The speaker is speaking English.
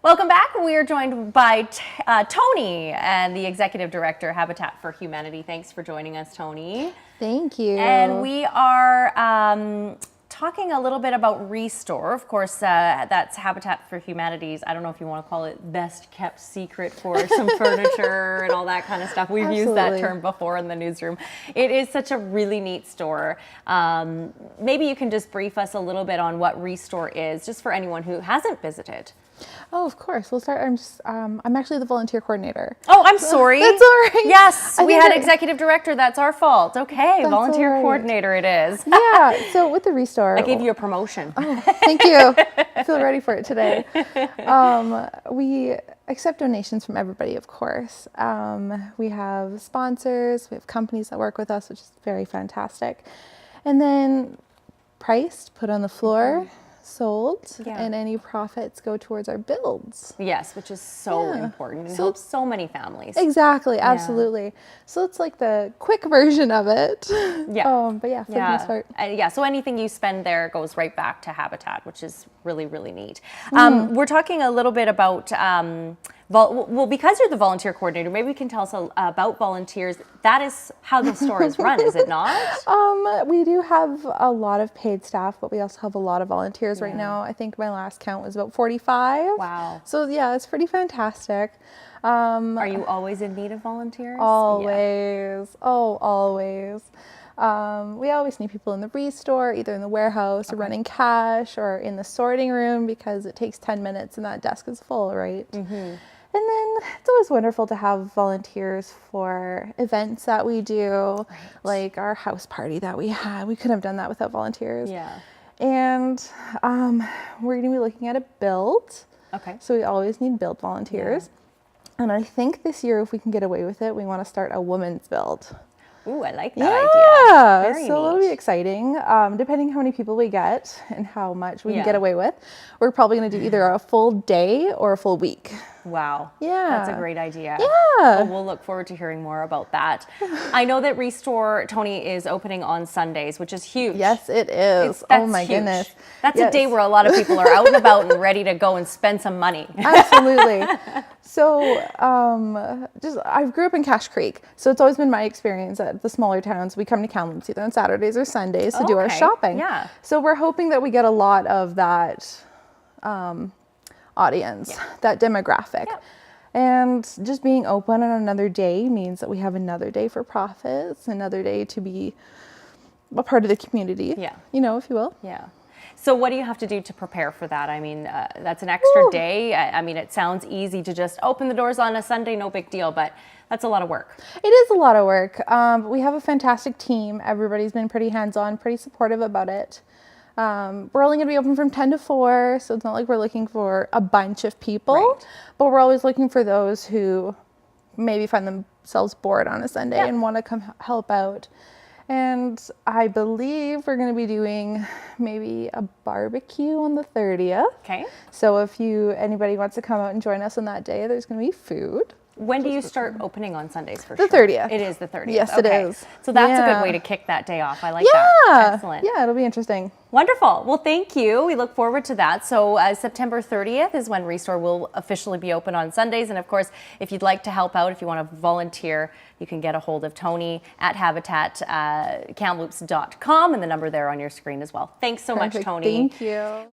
Welcome back. We are joined by Tony, and the Executive Director, Habitat for Humanity. Thanks for joining us, Tony. Thank you. And we are talking a little bit about Restore. Of course, that's Habitat for Humanity's, I don't know if you want to call it best kept secret for some furniture and all that kind of stuff. We've used that term before in the newsroom. It is such a really neat store. Maybe you can just brief us a little bit on what Restore is, just for anyone who hasn't visited. Oh, of course. We'll start. I'm actually the volunteer coordinator. Oh, I'm sorry. That's all right. Yes, we had executive director. That's our fault. Okay, volunteer coordinator it is. Yeah. So with the Restore, I gave you a promotion. Oh, thank you. I feel ready for it today. We accept donations from everybody, of course. We have sponsors. We have companies that work with us, which is very fantastic. And then priced, put on the floor. Sold, and any profits go towards our builds. Yes, which is so important and helps so many families. Exactly, absolutely. So it's like the quick version of it. Yeah. But yeah, for the most part. So anything you spend there goes right back to Habitat, which is really, really neat. We're talking a little bit about, well, because you're the volunteer coordinator, maybe you can tell us about volunteers. That is how the store is run, is it not? We do have a lot of paid staff, but we also have a lot of volunteers right now. I think my last count was about 45. Wow. So yeah, it's pretty fantastic. Are you always in need of volunteers? Always. Yeah. Oh, always. We always need people in the Restore, either in the warehouse or running cash or in the sorting room, because it takes 10 minutes and that desk is full, right? And then it's always wonderful to have volunteers for events that we do, like our house party that we had. We couldn't have done that without volunteers. Yeah. And we're going to be looking at a build. Okay. So we always need build volunteers. And I think this year, if we can get away with it, we want to start a women's build. Ooh, I like that idea. Very so neat. it'll be exciting. Depending how many people we get and how much we can get away with, we're probably going to do either a full day or a full week. Wow. Yeah. That's a great idea. Yeah. Well, we'll look forward to hearing more about that. I know that Restore, Tony, is opening on Sundays, which is huge. Yes, it is. Oh my goodness. That's a day where a lot of people are out and about and ready to go and spend some money. Absolutely. So I grew up in Cache Creek, so it's always been my experience at the smaller towns. We come to Kamloops either on Saturdays or Sundays to do our shopping. Yeah. So we're hoping that we get a lot of that audience, that demographic. Yeah. And just being open on another day means that we have another day for profits, another day to be a part of the community, you know, if you will. Yeah. So what do you have to do to prepare for that? I mean, that's an extra day. I mean, it sounds easy to just open the doors on a Sunday, no big deal, but that's a lot of work. It is a lot of work. We have a fantastic team. Everybody's been pretty hands-on, pretty supportive about it. We're only going to be open from 10 to 4, so it's not like we're looking for a bunch of people, but we're always looking for those who maybe find themselves bored on a Sunday and want to come help out. And I believe we're going to be doing maybe a barbecue on the 30th. Okay. So if anybody wants to come out and join us on that day, there's going to be food. When do you start opening on Sundays for The 30th. It is the 30th. Yes, it is. So that's a good way to kick that day off. I like that. Excellent. Yeah, it'll be interesting. Wonderful. Well, thank you. We look forward to that. So September 30th is when Restore will officially be open on Sundays. And of course, if you'd like to help out, if you want to volunteer, you can get a hold of Tony at habitatkamloops.com, and the number there on your screen as well. Thanks so much, Tony. Thank you.